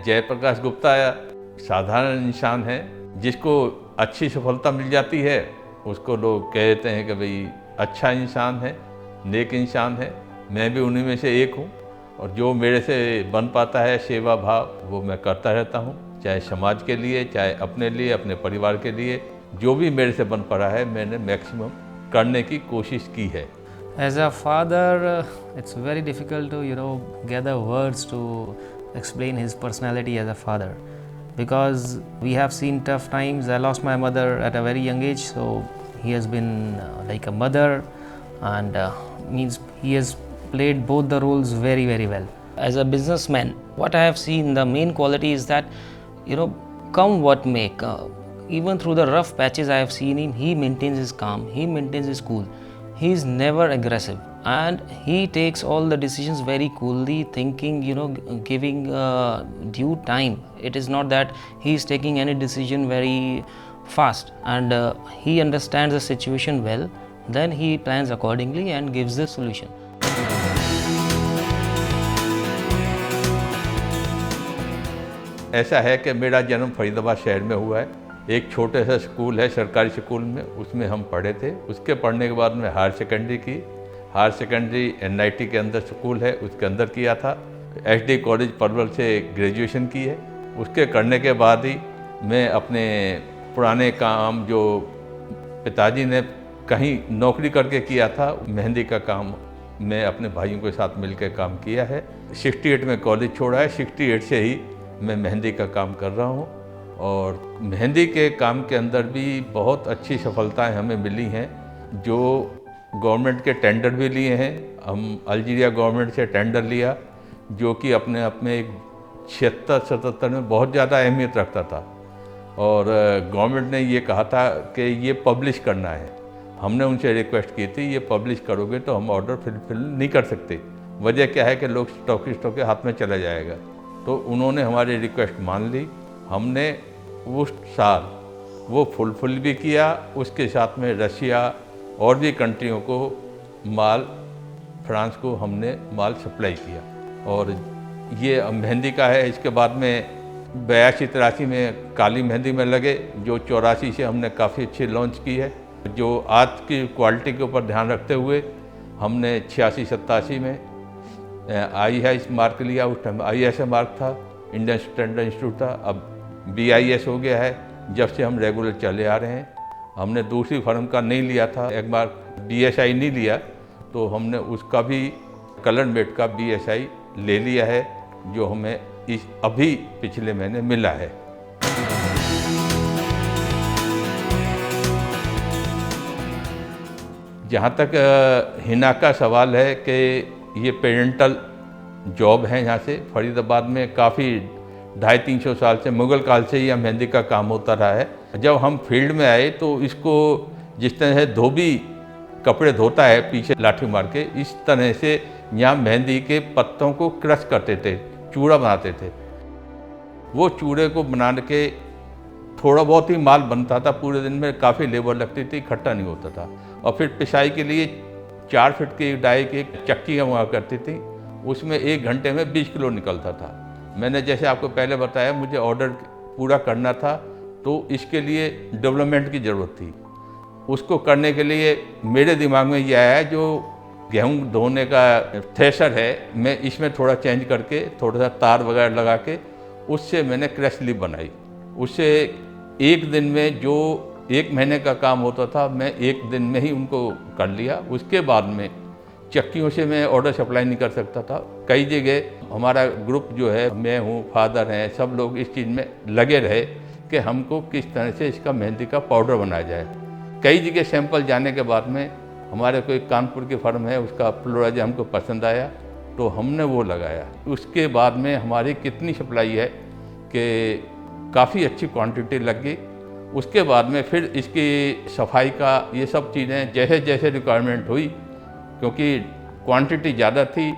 जयप्रकाश गुप्ता साधारण इंसान है, जिसको अच्छी सफलता मिल जाती है उसको लोग कहते हैं कि भाई अच्छा इंसान है, नेक इंसान है। मैं भी उन्हीं में से एक हूँ और जो मेरे से बन पाता है सेवा भाव वो मैं करता रहता हूँ, चाहे समाज के लिए, चाहे अपने लिए, अपने परिवार के लिए। जो भी मेरे से बन पड़ा है मैंने मैक्सिमम करने की कोशिश की है। As a father, it's very difficult to gather words to explain his personality as a father, because we have seen tough times. I lost my mother at a very young age, so he has been like a mother, and means he has played both the roles very, very well. As a businessman, what I have seen, the main quality is that come what may, even through the rough patches I have seen him, he maintains his calm, he maintains his cool. He is never aggressive and he takes all the decisions very coolly, thinking, giving due time. It is not that he is taking any decision very fast, and he understands the situation well. Then he plans accordingly and gives the solution. ऐसा है कि मेरा जन्म फरीदाबाद शहर में हुआ है। एक छोटे सा स्कूल है, सरकारी स्कूल में, उसमें हम पढ़े थे। उसके पढ़ने के बाद में हायर सेकेंडरी की। हायर सेकेंडरी NIT के अंदर स्कूल है, उसके अंदर किया था। HD कॉलेज पलवल से ग्रेजुएशन की है। उसके करने के बाद ही मैं अपने पुराने काम, जो पिताजी ने कहीं नौकरी करके किया था, मेहंदी का काम मैं अपने भाइयों के साथ मिलकर काम किया है। 68 में कॉलेज छोड़ा है, 68 से ही मैं मेहंदी का काम कर रहा हूँ। और मेहंदी के काम के अंदर भी बहुत अच्छी सफलताएं हमें मिली हैं। जो गवर्नमेंट के टेंडर भी लिए हैं, हम अल्जीरिया गवर्नमेंट से टेंडर लिया, जो कि अपने आप में एक 76-77 में बहुत ज़्यादा अहमियत रखता था। और गवर्नमेंट ने ये कहा था कि ये पब्लिश करना है। हमने उनसे रिक्वेस्ट की थी, ये पब्लिश करोगे तो हम ऑर्डर फिल नहीं कर सकते। वजह क्या है कि लोग स्टॉकिस्टों के हाथ में चला जाएगा। तो उन्होंने हमारी रिक्वेस्ट मान ली। हमने उस साल वो फुलफिल भी किया। उसके साथ में रशिया और भी कंट्रियों को माल, फ्रांस को हमने माल सप्लाई किया। और ये मेहंदी का है। इसके बाद में 82-83 में काली मेहंदी में लगे, जो 84 से हमने काफ़ी अच्छी लॉन्च की है। जो आज की क्वालिटी के ऊपर ध्यान रखते हुए हमने 86-87 में IS मार्क लिया। उस टाइम IS मार्क था, इंडियन स्टैंडर्ड इंस्टीट्यूट था। अब BIS हो गया है, जब से हम रेगुलर चले आ रहे हैं। हमने दूसरी फर्म का नहीं लिया था, एक बार BSI नहीं लिया, तो हमने उसका भी कलर मेड का BSI ले लिया है, जो हमें अभी पिछले महीने मिला है। जहाँ तक हिना का सवाल है कि ये पेरेंटल जॉब है। यहाँ से फरीदाबाद में काफ़ी 250-300 साल से, मुग़ल काल से ही मेहंदी का काम होता रहा है। जब हम फील्ड में आए तो इसको जिस तरह से धोबी कपड़े धोता है पीछे लाठी मार के, इस तरह से यहाँ मेहंदी के पत्तों को क्रश करते थे, चूड़ा बनाते थे। वो चूड़े को बनाने के थोड़ा बहुत ही माल बनता था, पूरे दिन में काफ़ी लेबर लगती थी, इकट्ठा नहीं होता था। और फिर पिसाई के लिए 4 फीट की डाई की चक्की हुआ करती थी, उसमें 1 घंटे में 20 किलो निकलता था। मैंने जैसे आपको पहले बताया, मुझे ऑर्डर पूरा करना था, तो इसके लिए डेवलपमेंट की ज़रूरत थी। उसको करने के लिए मेरे दिमाग में ये आया, जो गेहूं धोने का थ्रेशर है, मैं इसमें थोड़ा चेंज करके, थोड़ा सा तार वगैरह लगा के उससे मैंने क्रश स्लिप बनाई। उससे एक दिन में जो 1 महीने का काम होता था, मैं 1 दिन में ही उनको कर लिया। उसके बाद में चक्कियों से मैं ऑर्डर सप्लाई नहीं कर सकता था। कई जगह हमारा ग्रुप जो है, मैं हूँ, फादर हैं, सब लोग इस चीज़ में लगे रहे कि हमको किस तरह से इसका मेहंदी का पाउडर बनाया जाए। कई जगह सैंपल जाने के बाद में हमारे कोई कानपुर की फर्म है, उसका फ्लोराइज हमको पसंद आया, तो हमने वो लगाया। उसके बाद में हमारी कितनी सप्लाई है कि काफ़ी अच्छी क्वांटिटी लग गई। उसके बाद में फिर इसकी सफाई का ये सब चीज़ें जैसे जैसे रिक्वायरमेंट हुई, क्योंकि क्वांटिटी ज़्यादा थी,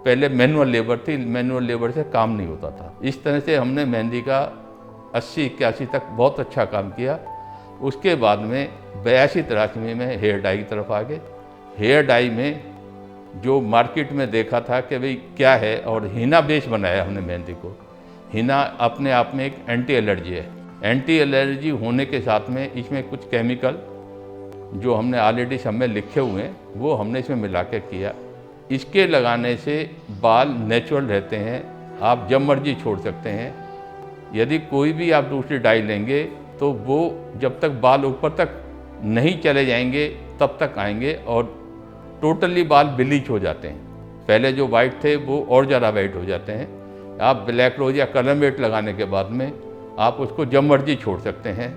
पहले मैनुअल लेबर थी, मैनुअल लेबर से काम नहीं होता था। इस तरह से हमने मेहंदी का 80-81 तक बहुत अच्छा काम किया। उसके बाद में 82-83 में हेयर डाई की तरफ आ गए। हेयर डाई में जो मार्केट में देखा था कि भाई क्या है, और हीना बेस बनाया हमने मेहंदी को। हिना अपने आप में एक एंटी एलर्जी है। एंटी एलर्जी होने के साथ में इसमें कुछ केमिकल जो हमने ऑलरेडी सब में लिखे हुए हैं वो हमने इसमें मिला के किया। इसके लगाने से बाल नेचुरल रहते हैं, आप जब मर्जी छोड़ सकते हैं। यदि कोई भी आप दूसरी डाई लेंगे तो वो जब तक बाल ऊपर तक नहीं चले जाएंगे तब तक आएंगे और टोटली बाल ब्लीच हो जाते हैं। पहले जो वाइट थे वो और ज़्यादा वाइट हो जाते हैं। आप ब्लैक रोज या कलर मेट लगाने के बाद में आप उसको जब मर्जी छोड़ सकते हैं,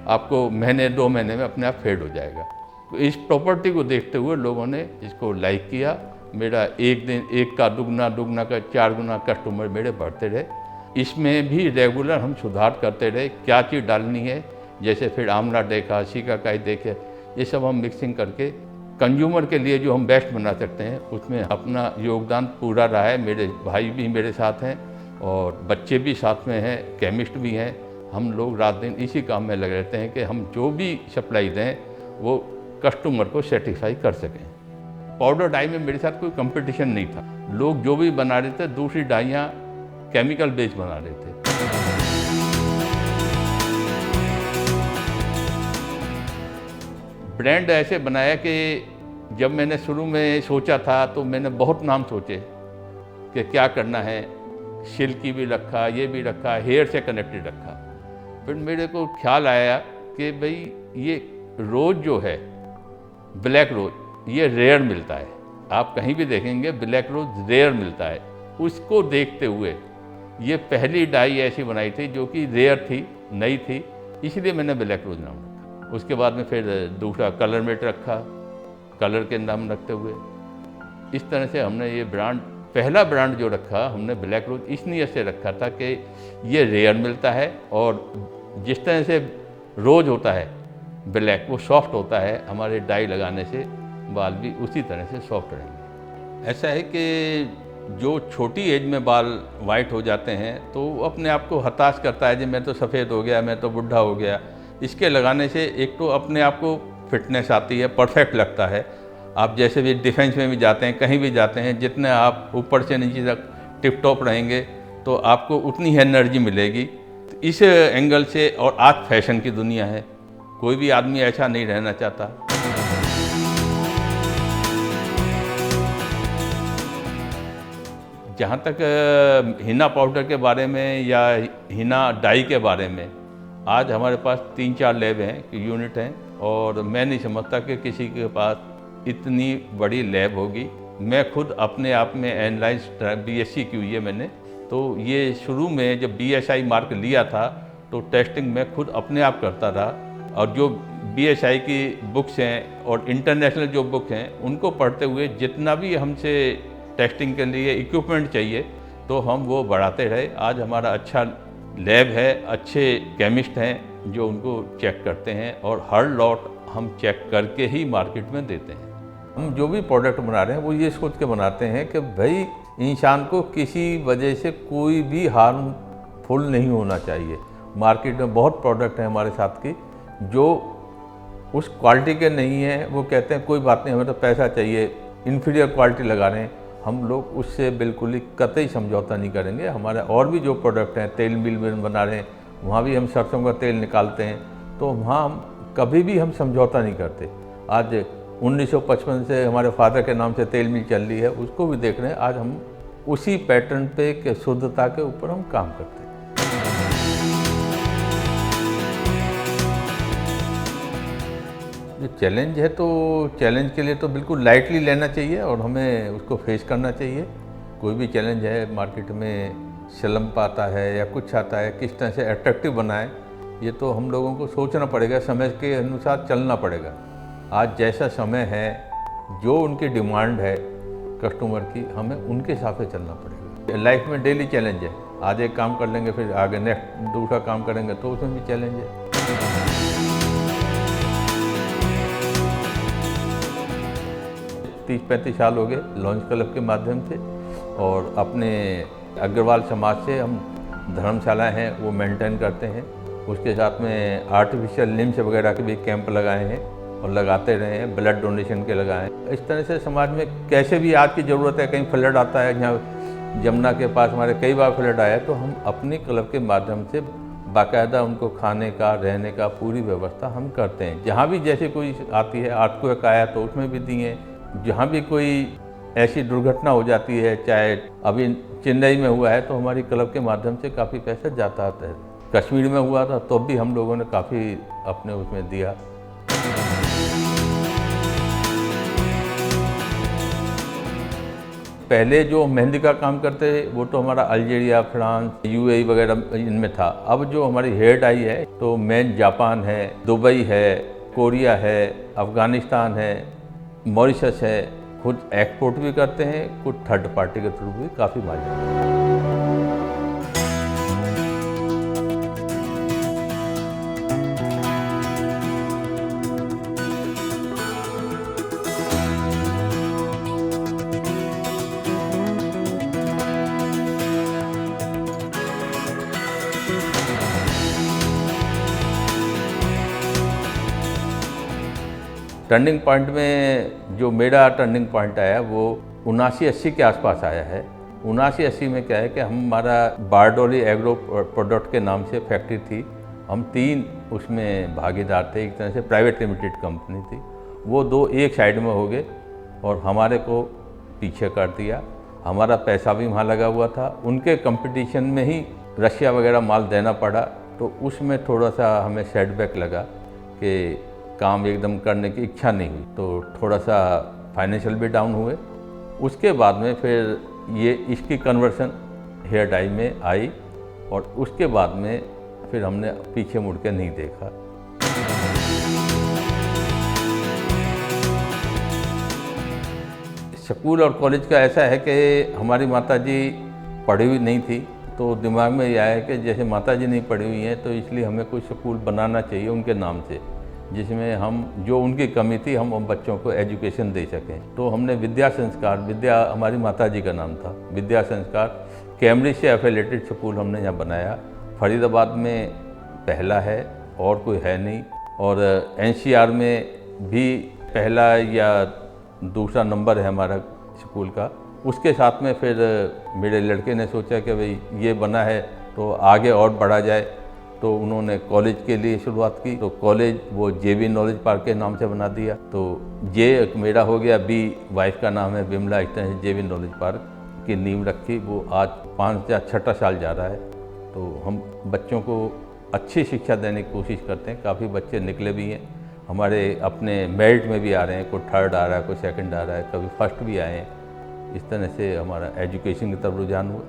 आपको महीने 2 महीने में अपने आप फेड हो जाएगा। तो इस प्रॉपर्टी को देखते हुए लोगों ने इसको लाइक किया। मेरा एक दिन एक का दुगना का 4 गुना कस्टमर मेरे बढ़ते रहे। इसमें भी रेगुलर हम सुधार करते रहे, क्या चीज़ डालनी है, जैसे फिर आंवला देखा, शिकाकाई देखे, ये सब हम मिक्सिंग करके कंज्यूमर के लिए जो हम बेस्ट बना सकते हैं उसमें अपना योगदान पूरा रहा है। मेरे भाई भी मेरे साथ हैं और बच्चे भी साथ में हैं, केमिस्ट भी हैं। हम लोग रात दिन इसी काम में लगे रहते हैं कि हम जो भी सप्लाई दें वो कस्टमर को सेटिस्फाई कर सकें। पाउडर डाई में मेरे साथ कोई कंपटीशन नहीं था। लोग जो भी बना रहे थे दूसरी डाइयाँ केमिकल बेस बना रहे थे। ब्रांड ऐसे बनाया कि जब मैंने शुरू में सोचा था तो मैंने बहुत नाम सोचे कि क्या करना है। सिल्की भी रखा, ये भी रखा, हेयर से कनेक्टेड रखा। फिर मेरे को ख्याल आया कि भाई ये रोज़ जो है ब्लैक रोज ये रेयर मिलता है। आप कहीं भी देखेंगे ब्लैक रोज रेयर मिलता है। उसको देखते हुए ये पहली डाई ऐसी बनाई थी जो कि रेयर थी, नई थी, इसलिए मैंने ब्लैक रोज नाम रखा। उसके बाद में फिर दूसरा कलर मेट रखा, कलर के नाम रखते हुए इस तरह से हमने ये ब्रांड, पहला ब्रांड जो रखा हमने ब्लैक रोज इस नीयत से रखा था कि ये रेयर मिलता है और जिस तरह से रोज होता है ब्लैक वो सॉफ्ट होता है, हमारे डाई लगाने से बाल भी उसी तरह से सॉफ्ट रहेंगे। ऐसा है कि जो छोटी एज में बाल वाइट हो जाते हैं तो वो अपने आप को हताश करता है, जी मैं तो सफ़ेद हो गया, मैं तो बुढ़ा हो गया। इसके लगाने से एक तो अपने आप को फिटनेस आती है, परफेक्ट लगता है। आप जैसे भी डिफेंस में भी जाते हैं, कहीं भी जाते हैं, जितने आप ऊपर से नीचे तक टिप टॉप रहेंगे तो आपको उतनी ही एनर्जी मिलेगी। तो इस एंगल से, और आज फैशन की दुनिया है, कोई भी आदमी ऐसा नहीं रहना चाहता। जहाँ तक हिना पाउडर के बारे में या हिना डाई के बारे में, आज हमारे पास 3-4 लैब हैं, यूनिट हैं, और मैं नहीं समझता कि किसी के पास इतनी बड़ी लैब होगी। मैं खुद अपने आप में एनालाइज BSc की हुई है मैंने, तो ये शुरू में जब BSI मार्क लिया था तो टेस्टिंग मैं खुद अपने आप करता रहा। और जो BSI की बुक्स हैं और इंटरनेशनल जो बुक हैं उनको पढ़ते हुए जितना भी हमसे टेस्टिंग के लिए इक्विपमेंट चाहिए तो हम वो बढ़ाते रहे। आज हमारा अच्छा लैब है, अच्छे केमिस्ट हैं जो उनको चेक करते हैं और हर लॉट हम चेक करके ही मार्केट में देते हैं। हम जो भी प्रोडक्ट बना रहे हैं वो ये सोच के बनाते हैं कि भाई इंसान को किसी वजह से कोई भी हार्मफुल नहीं होना चाहिए। मार्केट में बहुत प्रोडक्ट हैं हमारे साथ की जो उस क्वालिटी के नहीं हैं, वो कहते हैं कोई बात नहीं, हमें तो पैसा चाहिए, इन्फीरियर क्वालिटी लगा रहे हैं। हम लोग उससे बिल्कुल ही कतई समझौता नहीं करेंगे। हमारे और भी जो प्रोडक्ट हैं, तेल मिल में बना रहे हैं, वहाँ भी हम सरसों का तेल निकालते हैं, तो वहाँ हम कभी भी हम समझौता नहीं करते। आज 1955 से हमारे फादर के नाम से तेल मिल चल रही है, उसको भी देख रहे हैं। आज हम उसी पैटर्न पे के शुद्धता के ऊपर हम काम करते हैं। जो चैलेंज है तो चैलेंज के लिए तो बिल्कुल लाइटली लेना चाहिए और हमें उसको फेस करना चाहिए। कोई भी चैलेंज है, मार्केट में स्लम्प आता है या कुछ आता है, किस तरह से अट्रैक्टिव बनाएं, ये तो हम लोगों को सोचना पड़ेगा, समय के अनुसार चलना पड़ेगा। आज जैसा समय है, जो उनकी डिमांड है कस्टमर की, हमें उनके हिसाब से चलना पड़ेगा। लाइफ में डेली चैलेंज है, आज एक काम कर लेंगे फिर आगे नेक्स्ट दूसरा काम करेंगे तो उसमें भी चैलेंज है। 30-35 साल हो गए लॉन्च क्लब के माध्यम से, और अपने अग्रवाल समाज से हम धर्मशालाएं हैं वो मेंटेन करते हैं। उसके साथ में आर्टिफिशियल लिम्स वगैरह के भी कैंप लगाए हैं और लगाते रहे हैं, ब्लड डोनेशन के लगाए हैं। इस तरह से समाज में कैसे भी आज की ज़रूरत है, कहीं फ्लड आता है, यहाँ जमुना के पास हमारे कई बार फ्लड आया, तो हम अपनी क्लब के माध्यम से बाकायदा उनको खाने का, रहने का पूरी व्यवस्था हम करते हैं। जहाँ भी जैसे कोई आती है, अर्थक्वेक आया तो उसमें भी दिए, जहाँ भी कोई ऐसी दुर्घटना हो जाती है, चाहे अभी चेन्नई में हुआ है तो हमारी क्लब के माध्यम से काफ़ी पैसा जाता है। कश्मीर में हुआ था तो भी हम लोगों ने काफ़ी अपने उसमें दिया। पहले जो मेहंदी का काम करते वो तो हमारा अल्जीरिया, फ्रांस, यूएई वगैरह इनमें था। अब जो हमारी हेड आई है तो मेन जापान है, दुबई है, कोरिया है, अफ़गानिस्तान है, मॉरिशस है। खुद एक्सपोर्ट भी करते हैं, कुछ थर्ड पार्टी के थ्रू भी काफ़ी माल जाता है। टर्निंग पॉइंट में जो मेरा टर्निंग पॉइंट आया वो 79-80 के आसपास आया है। 79-80 में क्या है कि हमारा बारडोली एग्रो प्रोडक्ट के नाम से फैक्ट्री थी। हम 3 उसमें भागीदार थे, एक तरह से प्राइवेट लिमिटेड कंपनी थी। वो 2 एक साइड में हो गए और हमारे को पीछे कर दिया। हमारा पैसा भी वहाँ लगा हुआ था, उनके कंपटीशन में ही रशिया वगैरह माल देना पड़ा, तो उसमें थोड़ा सा हमें सेटबैक लगा कि काम एकदम करने की इच्छा नहीं हुई, तो थोड़ा सा फाइनेंशियल भी डाउन हुए। उसके बाद में फिर ये इसकी कन्वर्सन हेयर डाई में आई और उसके बाद में फिर हमने पीछे मुड़ के नहीं देखा। स्कूल और कॉलेज का ऐसा है कि हमारी माताजी पढ़ी हुई नहीं थी, तो दिमाग में ये आया कि जैसे माताजी नहीं पढ़ी हुई हैं तो इसलिए हमें कोई स्कूल बनाना चाहिए उनके नाम से, जिसमें हम जो उनकी कमी थी हम बच्चों को एजुकेशन दे सकें। तो हमने विद्या संस्कार, विद्या हमारी माताजी का नाम था, विद्या संस्कार कैम्ब्रिज से एफिलेटेड स्कूल हमने यहाँ बनाया। फरीदाबाद में पहला है और कोई है नहीं, और एनसीआर में भी पहला या दूसरा नंबर है हमारा स्कूल का। उसके साथ में फिर मेरे लड़के ने सोचा कि भाई ये बना है तो आगे और बढ़ा जाए, तो उन्होंने कॉलेज के लिए शुरुआत की। तो कॉलेज वो जेबी नॉलेज पार्क के नाम से बना दिया। तो जे मेरा हो गया, बी वाइफ का नाम है विमला, इस तरह से जेबी नॉलेज पार्क की नींव रखी। वो आज 5 या 6 साल जा रहा है। तो हम बच्चों को अच्छी शिक्षा देने की कोशिश करते हैं। काफ़ी बच्चे निकले भी हैं हमारे, अपने मेरिट में भी आ रहे हैं, कोई 3rd आ रहा है, कोई 2nd आ रहा है, कभी 1st भी आए हैं। इस तरह से हमारा एजुकेशन की तरफ रुझान हुआ।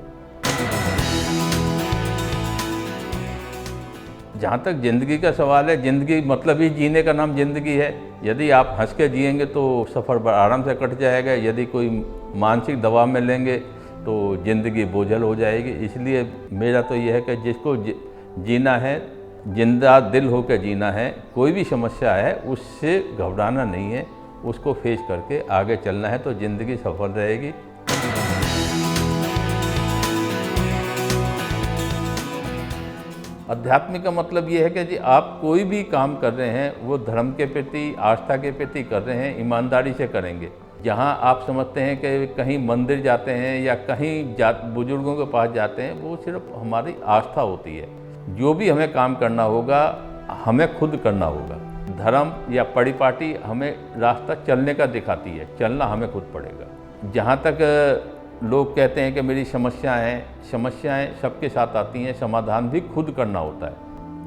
जहाँ तक ज़िंदगी का सवाल है, ज़िंदगी मतलब ही जीने का नाम ज़िंदगी है। यदि आप हंस के जिएंगे तो सफ़र आराम से कट जाएगा, यदि कोई मानसिक दबाव में लेंगे तो ज़िंदगी बोझल हो जाएगी। इसलिए मेरा तो यह है कि जिसको जीना है, जिंदा दिल होकर जीना है। कोई भी समस्या है उससे घबराना नहीं है, उसको फेस करके आगे चलना है, तो ज़िंदगी सफल रहेगी। अध्यात्म का मतलब ये है कि जी आप कोई भी काम कर रहे हैं वो धर्म के प्रति, आस्था के प्रति कर रहे हैं, ईमानदारी से करेंगे। जहाँ आप समझते हैं कि कहीं मंदिर जाते हैं या कहीं बुजुर्गों के पास जाते हैं, वो सिर्फ हमारी आस्था होती है। जो भी हमें काम करना होगा हमें खुद करना होगा। धर्म या परिपाटी हमें रास्ता चलने का दिखाती है, चलना हमें खुद पड़ेगा। जहाँ तक लोग कहते हैं कि मेरी समस्याएं सबके साथ आती हैं, समाधान भी खुद करना होता है।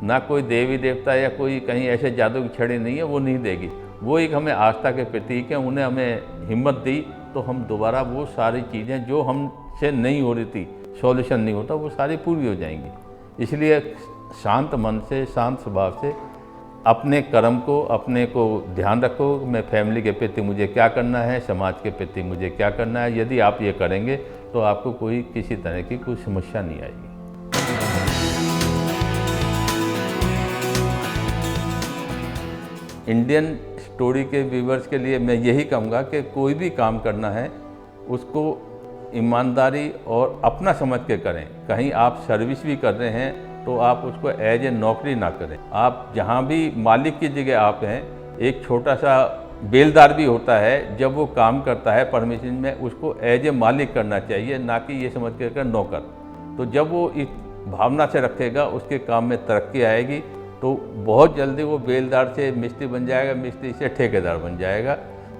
ना कोई देवी देवता या कोई कहीं ऐसे जादू की छड़ी नहीं है, वो नहीं देगी। वो एक हमें आस्था के प्रतीक है, उन्हें हमें हिम्मत दी तो हम दोबारा वो सारी चीज़ें जो हमसे नहीं हो रही थी, सॉल्यूशन नहीं होता, वो सारी पूरी हो जाएंगी। इसलिए शांत मन से, शांत स्वभाव से अपने कर्म को, अपने को ध्यान रखो। मैं फैमिली के प्रति मुझे क्या करना है, समाज के प्रति मुझे क्या करना है। यदि आप ये करेंगे तो आपको कोई किसी तरह की कोई समस्या नहीं आएगी। इंडियन स्टोरी के व्यूवर्स के लिए मैं यही कहूँगा कि कोई भी काम करना है उसको ईमानदारी और अपना समझ के करें। कहीं आप सर्विस भी कर रहे हैं तो आप उसको एज ए नौकरी ना करें। आप जहाँ भी मालिक की जगह आप हैं, एक छोटा सा बेलदार भी होता है, जब वो काम करता है परमिशन में, उसको एज ए मालिक करना चाहिए, ना कि ये समझ के कर नौकर। तो जब वो इस भावना से रखेगा, उसके काम में तरक्की आएगी, तो बहुत जल्दी वो बेलदार से मिस्त्री बन जाएगा, मिस्त्री से ठेकेदार बन जाएगा।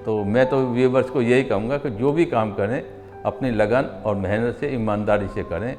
तो मैं तो व्यूअर्स को यही कहूँगा कि जो भी काम करें अपनी लगन और मेहनत से, ईमानदारी से करें।